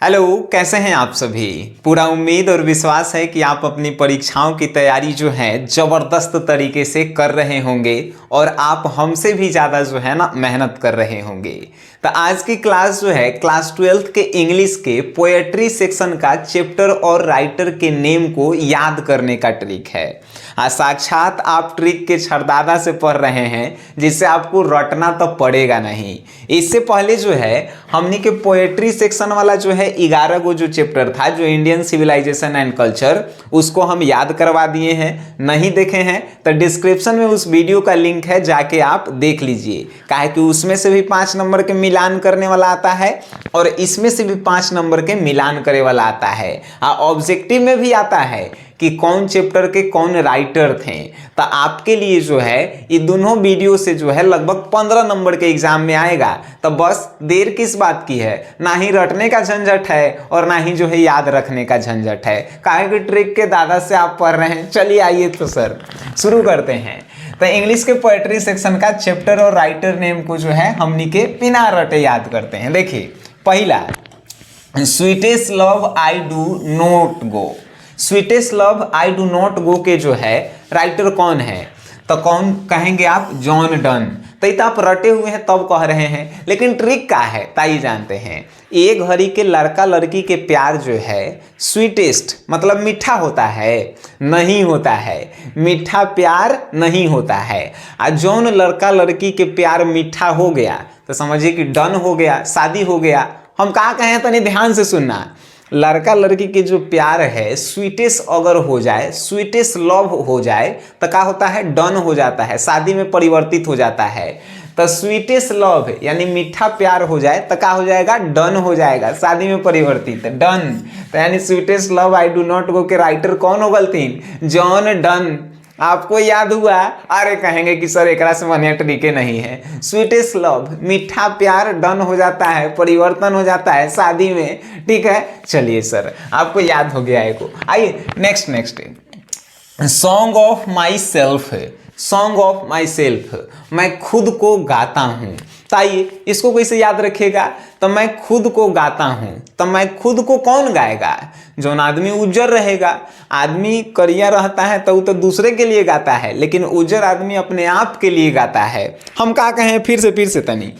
Hello, कैसे हैं आप सभी। पूरा उम्मीद और विश्वास है कि आप अपनी परीक्षाओं की तैयारी जो है ज़बरदस्त तरीके से कर रहे होंगे और आप हमसे भी ज़्यादा जो है ना मेहनत कर रहे होंगे। तो आज की क्लास जो है क्लास 12th के इंग्लिश के पोएट्री सेक्शन का चैप्टर और राइटर के नेम को याद करने का ट्रिक है। साक्षात आप ट्रिक के छरदादा से पढ़ रहे हैं, जिससे आपको रटना तो पड़ेगा नहीं। इससे पहले जो है हमने के पोएट्री सेक्शन वाला जो है 11 गो जो चैप्टर था, जो इंडियन सिविलाइजेशन एंड कल्चर, उसको हम याद करवा दिए हैं। नहीं देखे हैं तो डिस्क्रिप्शन में उस वीडियो का लिंक है, जाके आप देख लीजिए। काहे कि उसमें से भी 5 नंबर के मिलान करने वाला आता है और इसमें से भी 5 नंबर के मिलान करे वाला आता है। ऑब्जेक्टिव में भी आता है कि कौन चैप्टर के कौन राइटर थे। तो आपके लिए जो है ये दोनों वीडियो से जो है लगभग 15 नंबर के एग्जाम में आएगा। तो बस देर किस बात की है, ना ही रटने का झंझट है और ना ही जो है याद रखने का झंझट है। काहे कि ट्रिक के दादा से आप पढ़ रहे हैं। चलिए आइए तो सर शुरू करते हैं। तो इंग्लिश के पोएट्री सेक्शन का चैप्टर और राइटर नेम को जो है हमनी के बिना रटे याद करते हैं। देखिए पहला, sweetest love I do not go. Sweetest love I do not go के जो है राइटर कौन है, तो कौन कहेंगे आप, जॉन डन। तो आप रटे हुए हैं तब कह रहे हैं, लेकिन ट्रिक क्या है ताई जानते हैं। एक घड़ी के लड़का लड़की के प्यार जो है स्वीटेस्ट मतलब मीठा होता है, नहीं होता है। मीठा प्यार नहीं होता है। और जौन लड़का लड़की के प्यार मीठा हो गया तो समझिए कि डन हो गया, शादी हो गया। हम कहाँ कहें तो नहीं, ध्यान से सुनना। लड़का लड़की के जो प्यार है स्वीटेस्ट अगर हो जाए, स्वीटेस्ट लव हो जाए तो क्या होता है, डन हो जाता है, शादी में परिवर्तित हो जाता है। तो स्वीटेस्ट लव यानी मीठा प्यार हो जाए तो क्या हो जाएगा, डन हो जाएगा, शादी में परिवर्तित, डन। तो यानी sweetest love I do not go के राइटर कौन हो गलतीन, जॉन डन। आपको याद हुआ, अरे कहेंगे कि सर एकरा से बढ़िया तरीके नहीं है। स्वीटेस्ट लव मीठा प्यार डन हो जाता है, परिवर्तन हो जाता है शादी में, ठीक है। चलिए सर आपको याद हो गया है को। आइए next song of my self. Song of my self, मैं खुद को गाता हूँ। ताइए इसको कैसे याद रखिएगा, तो मैं खुद को गाता हूँ। तो मैं खुद को कौन गाएगा, जो आदमी उज्जर रहेगा। आदमी करिया रहता है तो वो तो दूसरे के लिए गाता है, लेकिन उज्जर आदमी अपने आप के लिए गाता है। हम क्या कहें, फिर से तनी,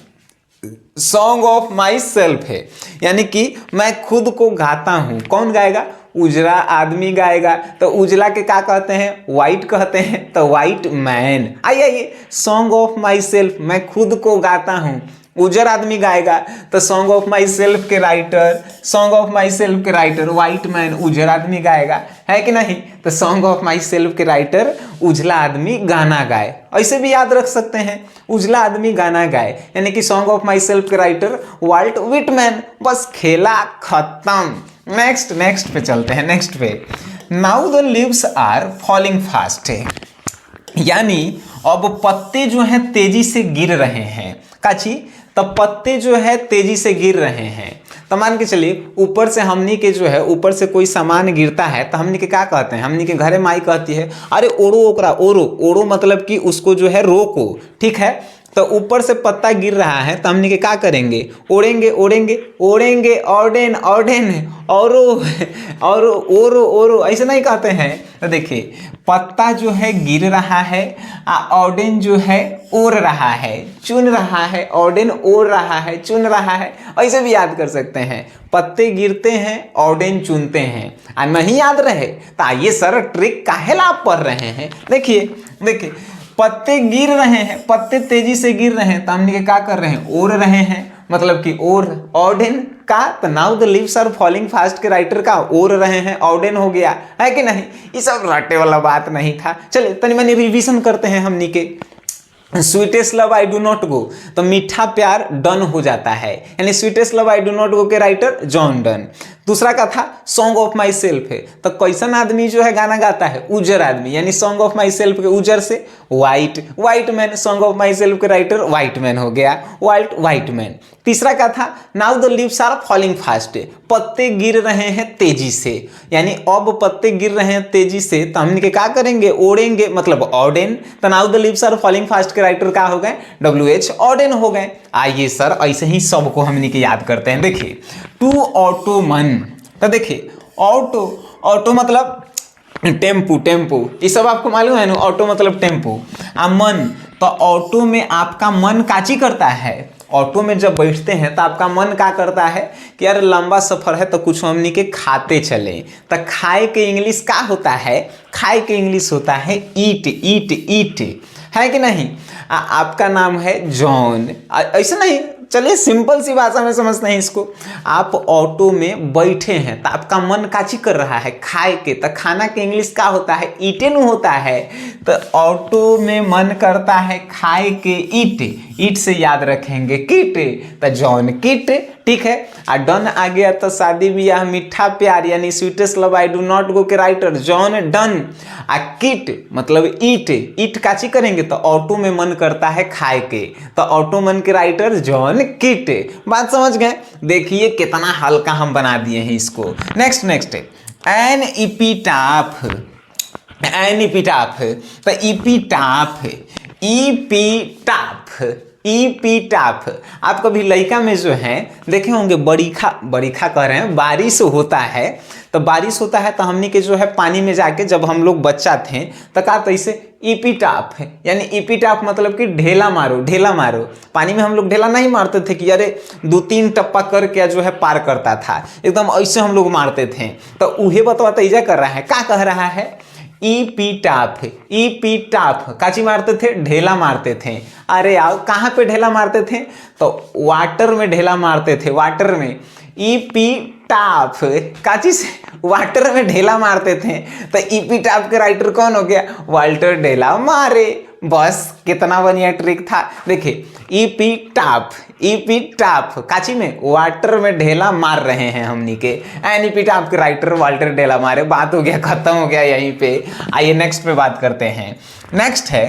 सॉन्ग ऑफ माई सेल्फ है, यानी कि मैं खुद को गाता हूँ। कौन गाएगा, उजरा आदमी गाएगा। तो उजला के क्या कहते हैं, वाइट कहते हैं, तो वाइट मैन। आइए सॉन्ग ऑफ माई सेल्फ, मैं खुद को गाता हूँ, उजर आदमी गाएगा। तो सॉन्ग ऑफ माई सेल्फ के writer, song of my self के राइटर वाइट मैन, उजर आदमी गाएगा, है कि नहीं। तो सॉन्ग ऑफ माई सेल्फ के राइटर उजला आदमी गाना गाए। ऐसे भी याद रख सकते हैं, उजला आदमी गाना गाए, यानी कि सॉन्ग ऑफ माई सेल्फ के राइटर वाल्ट व्हिटमैन। बस खेला खत्म। नेक्स्ट पे चलते हैं। नेक्स्ट पे, now the leaves are falling fast, यानी अब पत्ते जो हैं तेजी से गिर रहे हैं। काची, तब पत्ते जो है तेजी से गिर रहे हैं। तो मान के चलिए ऊपर से हमनी के जो है, ऊपर से कोई सामान गिरता है तो हमनी के क्या कहते हैं, हमनी के घरे माई कहती है अरे ओढ़ो ओकरा, ओढ़ो मतलब कि उसको जो है रोको, ठीक है। तो ऊपर से पत्ता गिर रहा है तो हमने के क्या करेंगे, ओढ़ेंगे, ऑर्डेन और ओरो ऐसे नहीं कहते हैं। तो देखिए पत्ता जो है गिर रहा है, ऑर्डेन जो है ओढ़ रहा है, चुन रहा है, ऑर्डेन ओढ़ रहा है, चुन रहा है। ऐसे भी याद कर सकते हैं, पत्ते गिरते हैं, ऑर्डेन चुनते हैं। नहीं याद रहे तो आइए सर ट्रिक काहे ला आप पढ़ रहे हैं। देखिए पत्ते गिर रहे हैं, पत्ते तेजी से गिर रहे हैं तो हमने क्या कर रहे हैं, ओढ़ रहे हैं, मतलब कि ऑर्डेन का। तो now the leaves are falling fast के राइटर का ओढ़ रहे हैं, ऑर्डेन हो गया, है कि नहीं। ये सब रटे वाला बात नहीं था। चलिए तनी मनी रिवीजन करते हैं हमनी के। Sweetest love I do not go, तो मीठा प्यार डन हो जाता है, यानी sweetest love I do not go के राइटर जॉन डन। दूसरा का था सॉन्ग ऑफ माई सेल्फ है, तो कैसन आदमी जो है गाना गाता है, उजर आदमी, यानी सॉन्ग ऑफ माई सेल्फ के उजर से white man, song of my self के राइटर व्हाइट मैन हो गया, व्हाइट मैन। तीसरा का था now the leaves are falling fast, पत्ते गिर रहे हैं तेजी से, यानी अब पत्ते गिर रहे हैं तेजी से, तो हमने के क्या करेंगे, ओढ़ेंगे, मतलब ऑर्डेन, तो now the leaves are falling fast के राइटर क्या हो गए, WH ऑर्डेन हो गए। आइए सर ऐसे ही सबको हमने के याद करते हैं। देखिए टू ऑटोमन, तो देखिए ऑटो मतलब टेम्पू, ये सब आपको मालूम है ना, ऑटो मतलब टेम्पू। मन, तो ऑटो में आपका मन काची करता है, ऑटो में जब बैठते हैं तो आपका मन क्या करता है कि यार लंबा सफर है तो कुछ हमनी के खाते चले, तो खाए के इंग्लिश क्या होता है, खाए के इंग्लिश होता है ईट, है कि नहीं। आपका नाम है जॉन, ऐसा नहीं, चलिए सिंपल सी भाषा में समझते हैं इसको। आप ऑटो में बैठे हैं तो आपका मन काची कर रहा है, खाए के, तो खाना के इंग्लिश क्या होता है, ईटेन होता है। तो ऑटो में मन करता है खाए के, ईट से याद रखेंगे किट, तो जॉन किट, ठीक है। और डन आ गया तो शादी ब्याह मीठा प्यार यानी sweetest love I do not go के राइटर जॉन डन। आ किट मतलब ईट काची करेंगे, तो ऑटो में मन करता है खाए के, तो ऑटो मन के राइटर जॉन किट। बात समझ गए। देखिए कितना हल्का हम बना दिए हैं इसको। नेक्स्ट एन इपिटाफ, तो ईपीटाफ आप कभी लड़का में जो है देखे होंगे, बरीखा कह रहे हैं, बारिश होता है, तो बारिश होता है तो हमनी के जो है पानी में जाके, जब हम लोग बच्चा थे तो कहा तो इसे ईपीटाफ है, यानी ईपीटाफ मतलब कि ढेला मारो। पानी में हम लोग ढेला नहीं मारते थे कि अरे 2-3 टप्पा करके जो है पार करता था, एकदम ऐसे हम लोग मारते थे। तो उहे बतवा तेजा कर रहा है, क्या कह रहा है, ईपीटाफ काची मारते थे, ढेला मारते थे। अरे आओ कहाँ पे ढेला मारते थे, तो वाटर में ढेला मारते थे, वाटर में। ईपीटाफ काची से वाटर में ढेला मारते थे, तो ईपीटाफ के राइटर कौन हो गया, वाल्टर ढेला मारे। बस कितना बढ़िया ट्रिक था। देखिए ईपीटाफ काची में, वाटर में ढेला मार रहे हैं हमनी के, एन ईपीटाफ के राइटर वाल्टर ढेला मारे। बात हो गया, खत्म हो गया यहीं पे। आइए नेक्स्ट पे बात करते हैं। नेक्स्ट है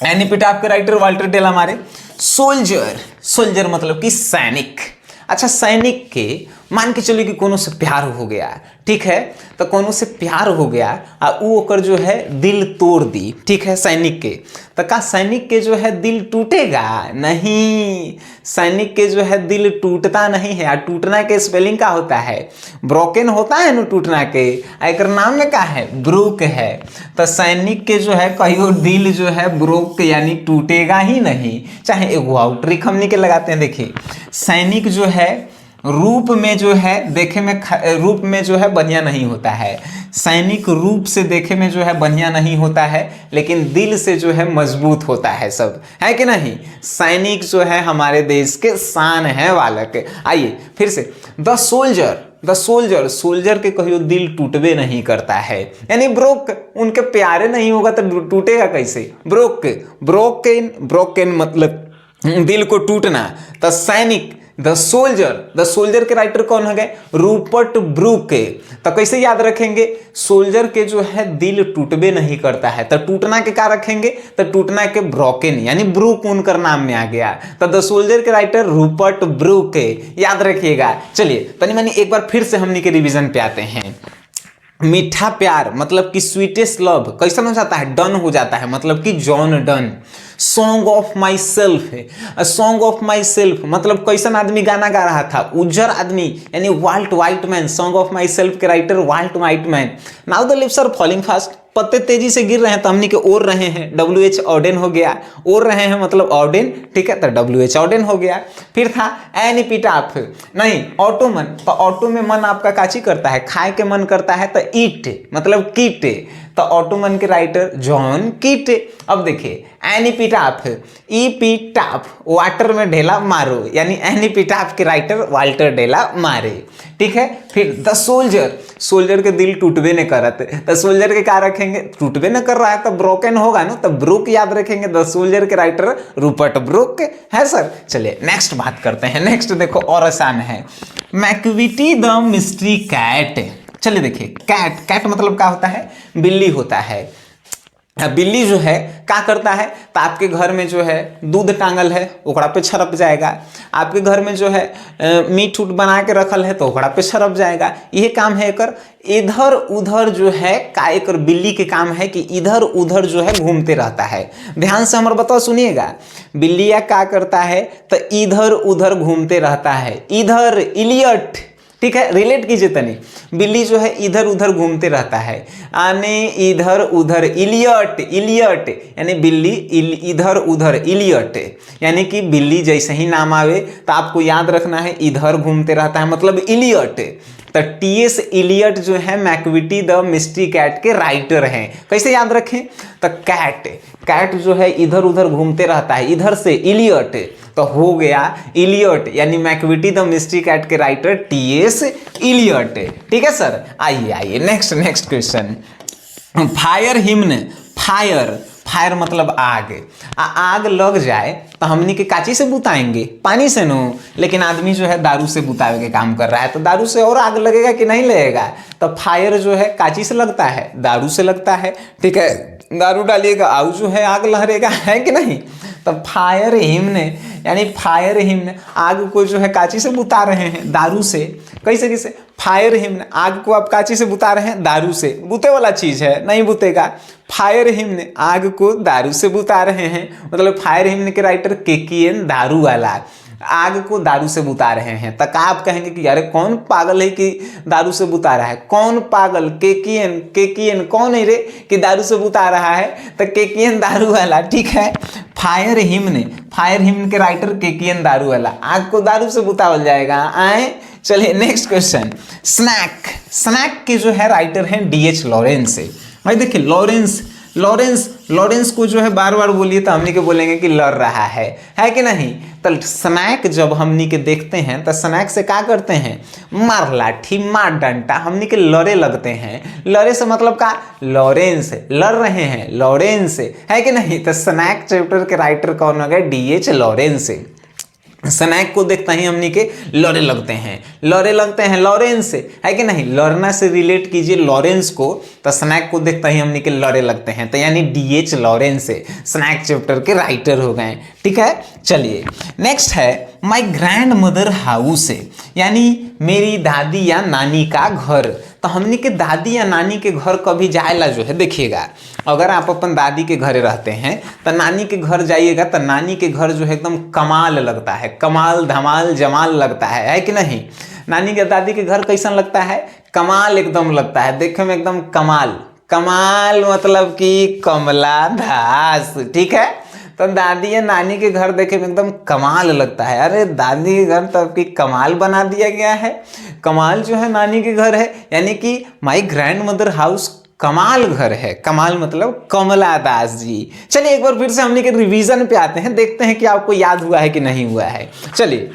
एन ईपीटाफ के राइटर वाल्टर ढेला मारे। सोल्जर मतलब कि सैनिक। अच्छा सैनिक के मान के चलिए कि कोनो से प्यार हो गया, ठीक है, तो कोनो से प्यार हो गया आ वो ओकर जो है दिल तोड़ दी, ठीक है, सैनिक के, तो का सैनिक के जो है दिल टूटेगा नहीं, सैनिक के जो है दिल टूटता नहीं है। और टूटना के स्पेलिंग का होता है, ब्रोकन होता है ना टूटना के, एक नाम में का है, ब्रोक है। तो सैनिक के जो है कहियो दिल जो है ब्रोक यानी टूटेगा ही नहीं। चाहे एक वाउ ट्रिक हमने के लगाते हैं। देखिए सैनिक जो है रूप में जो है देखे में, रूप में जो है बढ़िया नहीं होता है, सैनिक रूप से देखे में जो है बढ़िया नहीं होता है, लेकिन दिल से जो है मजबूत होता है, सब है कि नहीं। सैनिक जो है हमारे देश के शान है बालक। आइए फिर से, द सोल्जर के कहियो दिल टूटबे नहीं करता है, यानी ब्रोक, उनके प्यारे नहीं होगा तो टूटेगा कैसे, ब्रोकन मतलब दिल को टूटना। तो सैनिक द सोल्जर के राइटर कौन हो गए, रूपर्ट ब्रूक के। तो कैसे याद रखेंगे, सोल्जर के जो है दिल टूटबे नहीं करता है, तो टूटना के क्या रखेंगे, तो टूटना के ब्रोकन यानी ब्रूक उनकर नाम में आ गया। तो द सोल्जर के राइटर रूपर्ट ब्रूक के, याद रखिएगा। चलिए तनी मनी एक बार फिर से हमनी के रिवीजन पे आते हैं। मीठा प्यार मतलब कि स्वीटेस्ट लव कैसा हो जाता है, डन हो जाता है, मतलब कि John Donne. Song of my self मतलब कैसन आदमी गाना गा रहा था, उज्जर आदमी यानी Walt Whitman, song of my self के writer Walt Whitman. Now the leaves are falling fast, पत्ते तेजी से गिर रहे हैं तो हमनी के ओढ़ रहे हैं, WH ऑर्डेन हो गया, ओढ़ रहे हैं मतलब ऑर्डेन, ठीक है, तो WH ऑर्डेन हो गया। फिर था एन ईपीटाफ, नहीं ऑटोमन, तो ऑटो में मन आपका काची करता है, खाए के मन करता है, तो ईट मतलब कीट, तो ऑटोमन के राइटर जॉन कीट। अब देखिए एन ईपीटाफ वाटर में ढेला मारो, यानी एन ईपीटाफ के राइटर वाल्टर ढेला मारे, ठीक है। फिर द सोल्जर के दिल टूटबे न करत, तो सोल्जर के क्या रखेंगे, टूटबे न कर रहा है तो ब्रोकन होगा ना, तो ब्रूक याद रखेंगे, द सोल्जर के राइटर रूपर्ट ब्रूक है सर। चलिए नेक्स्ट बात करते हैं। नेक्स्ट देखो और आसान है, मैकविटी द मिस्ट्री कैट। चलिए देखिए, कैट, कैट मतलब क्या होता है, बिल्ली होता है। बिल्ली जो है क्या करता है, तो आपके घर में जो है दूध टांगल है ओकरा पे छरप जाएगा, आपके घर में जो है मीट उट बना के रखल है तो ओकरा पे छरप जाएगा। ये काम है एकर। इधर उधर जो है का एकर बिल्ली के काम है कि इधर उधर जो है घूमते रहता है। ध्यान से हमारा बताओ, सुनिएगा, बिल्लिया क्या करता है, तो इधर उधर घूमते रहता है। इधर इलियट, ठीक है, रिलेट कीजिए तनी। बिल्ली जो है इधर उधर घूमते रहता है, यानी इधर उधर, इलियट, इलियट यानी बिल्ली इधर उधर, इलियट यानी कि बिल्ली जैसे ही नाम आवे तो आपको याद रखना है इधर घूमते रहता है, मतलब इलियट। तो टी.एस. इलियट जो है मैकविटी द मिस्ट्री कैट के राइटर हैं। कैसे याद रखें, तो कैट, कैट जो है इधर उधर घूमते रहता है, इधर से इलियट, तो हो गया इलियट, यानी मैकविटी द मिस्ट्री कैट के राइटर टी.एस. इलियट। ठीक है सर, आइए आइए next question. Fire hymn, fire, fire मतलब आग। आग लग जाए तो हमनी के काची से बुताएंगे, पानी से नो, लेकिन आदमी जो है दारू से बुतावे के काम कर रहा है, तो दारू से और आग लगेगा कि नहीं लगेगा, तो फायर जो है काची से लगता है, दारू से लगता है। ठीक है, दारू डालिएगा आउ जो है आग लहरेगा, है कि नहीं। तो फायर हिम्न यानी फायर हिम्न, आग को जो है काची से बुता रहे हैं, दारू से। कैसे कैसे, फायर हिम्न, आग को आप काची से बुता रहे हैं, दारू से। बुते वाला चीज है, नहीं बुतेगा। फायर हिम्न, आग को दारू से बुता रहे हैं, मतलब फायर हिम्न के राइटर केकीएन, दारू वाला, आग को दारू से बुता रहे हैं। तक आप कहेंगे कि यार कौन पागल है कि दारू से बुता रहा है, कौन पागल, केकीएन, केकीएन कौन है रे कि दारू से बुता रहा है, तो केकीएन दारू वाला। ठीक है, फायर हिम्न, फायर हिम्न के राइटर केकीएन दारू वाला, आग को दारू से बुतावल जाएगा। आए, चलिए नेक्स्ट क्वेश्चन। स्नैक, स्नैक के जो है राइटर हैं डी.एच. लॉरेंस। भाई देखिए, लॉरेंस, लॉरेंस, लॉरेंस को जो है बार बार बोलिए तो हमनी के बोलेंगे कि लड़ रहा है कि नहीं। तो स्नैक जब हमनी के देखते हैं तो स्नैक से क्या करते हैं, मार लाठी, मार डंटा, हमनी के लड़े लगते हैं। लड़े से मतलब का, लॉरेंस लड़ रहे हैं, लॉरेंस, है कि नहीं। तो स्नैक चैप्टर के राइटर कौन हो गए, डी.एच. लॉरेंस। स्नैक को देखते ही हमनी के लड़े लगते हैं, लड़े लगते हैं, लॉरेंस, है कि नहीं। लड़ना से रिलेट कीजिए लॉरेंस को, तो स्नैक को देखते ही हमनी के लड़े लगते हैं, तो यानी डी.एच. लॉरेंस स्नैक चैप्टर के राइटर हो गए। ठीक है, चलिए नेक्स्ट है माय ग्रैंड मदर हाउस, यानी मेरी दादी या नानी का घर। तो हमनी के दादी या नानी के घर कभी जाएला जो है, देखिएगा, अगर आप अपन दादी के घर रहते हैं तो नानी के घर जाइएगा तो नानी के घर जो है एकदम कमाल लगता है, कमाल धमाल जमाल लगता है कि नहीं। नानी के दादी के घर कैसा लगता है, कमाल एकदम लगता है, देखने में एकदम कमाल, कमाल मतलब कि कमला दास। ठीक है, तो दादी या नानी के घर देखे में एकदम कमाल लगता है। अरे दादी के घर तो आपकी कमाल बना दिया गया है, कमाल जो है नानी के घर है, यानी कि माय ग्रैंड मदर हाउस कमाल घर है। कमाल मतलब कमला दास जी। चलिए एक बार फिर से हमने के रिवीजन पे आते हैं, देखते हैं कि आपको याद हुआ है कि नहीं हुआ है। चलिए,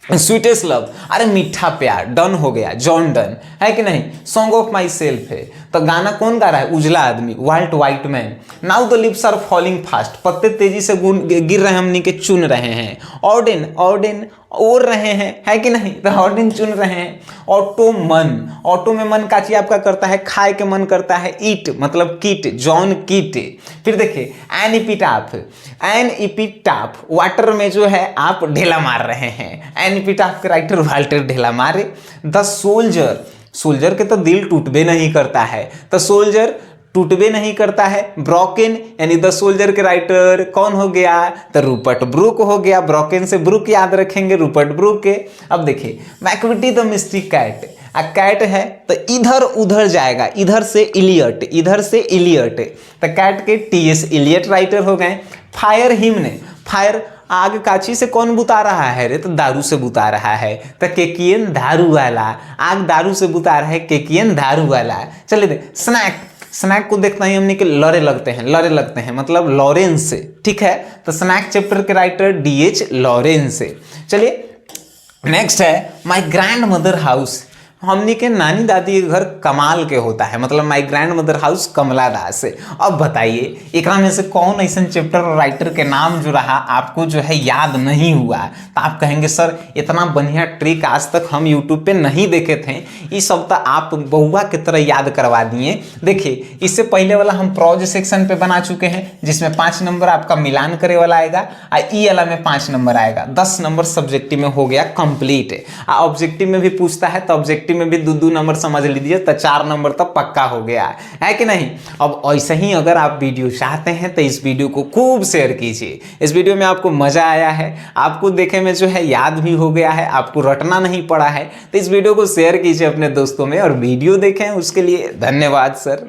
स्वीटेस्ट लव, अरे मीठा प्यार, डन हो गया, जॉन डन, है कि नहीं। सॉन्ग ऑफ माई सेल्फ है, तो गाना कौन गा रहा है, उजला आदमी, Walt Whitman. Now the leaves are falling fast, पत्ते तेजी से गिर रहे हैं, हमनी के चुन रहे हैं। ऑर्डिन, ऑर्डिन ओढ़ रहे हैं, है कि नहीं, तो ऑर्डिन चुन रहे हैं। ऑटो मन, ऑटो में मन काची आपका करता है, खाए के मन करता है। ईट मतलब कीट, जॉन कीट। फिर देखिए एन इपिटाफ, एन इपिटाफ, वाटर में जो है आप ढेला मार रहे हैं, एन इपिटाफ के राइटर वाल्टर ढेला मारे। द सोल्जर, सोल्जर के तो दिल टूटबे नहीं करता है, तो सोल्जर टूटबे नहीं करता है। ब्रोकन यानी द सोल्जर के राइटर कौन हो गया, तो रूपर्ट ब्रूक हो गया। ब्रोकन से ब्रूक याद रखेंगे, रूपर्ट ब्रूक के। अब देखिए Macavity the mystery cat, cat है तो इधर उधर जाएगा, इधर से इलियट, इधर से इलियट, तो कैट के टी.एस. इलियट राइटर हो गए। फायर हिम्न, फायर आग काची से कौन बुता रहा है रे, तो दारू से बुता रहा है, तो केकीएन दारू वाला, आग दारू से बुता रहा है, केकीएन दारू वाला। चलिए देख, स्नैक, स्नैक को देखते ही हमने के लड़े लगते हैं, लड़े लगते हैं मतलब लॉरेंस। ठीक है, तो स्नैक चैप्टर के राइटर डी.एच. लॉरेंस। चलिए नेक्स्ट है माय ग्रैंड मदर हाउस, हमनी के नानी दादी के घर कमाल के होता है, मतलब माई ग्रैंड मदर हाउस कमला दास है। अब बताइए एकरा में से कौन ऐसा चैप्टर और राइटर के नाम जो रहा आपको जो है याद नहीं हुआ, तो आप कहेंगे सर इतना बढ़िया ट्रिक आज तक हम यूट्यूब पे नहीं देखे थे, ये सब तो आप बहुआ की तरह याद करवा दिए। देखिए इससे पहले वाला हम प्रोज सेक्शन पे बना चुके हैं जिसमें 5 नंबर आपका मिलान करे वाला आएगा और ई वाला में 5 नंबर आएगा, 10 नंबर सब्जेक्टिव में हो गया कंप्लीट। ऑब्जेक्टिव में भी पूछता है तो ऑब्जेक्टिव में भी 2 नंबर समझ लीजिए, तो 4 नंबर तो पक्का हो गया है कि नहीं। अब ऐसे ही अगर आप वीडियो चाहते हैं तो इस वीडियो को खूब शेयर कीजिए। इस वीडियो में आपको मजा आया है, आपको देखे में जो है याद भी हो गया है, आपको रटना नहीं पड़ा है, तो इस वीडियो को शेयर कीजिए अपने दोस्तों में और वीडियो देखें। उसके लिए धन्यवाद सर।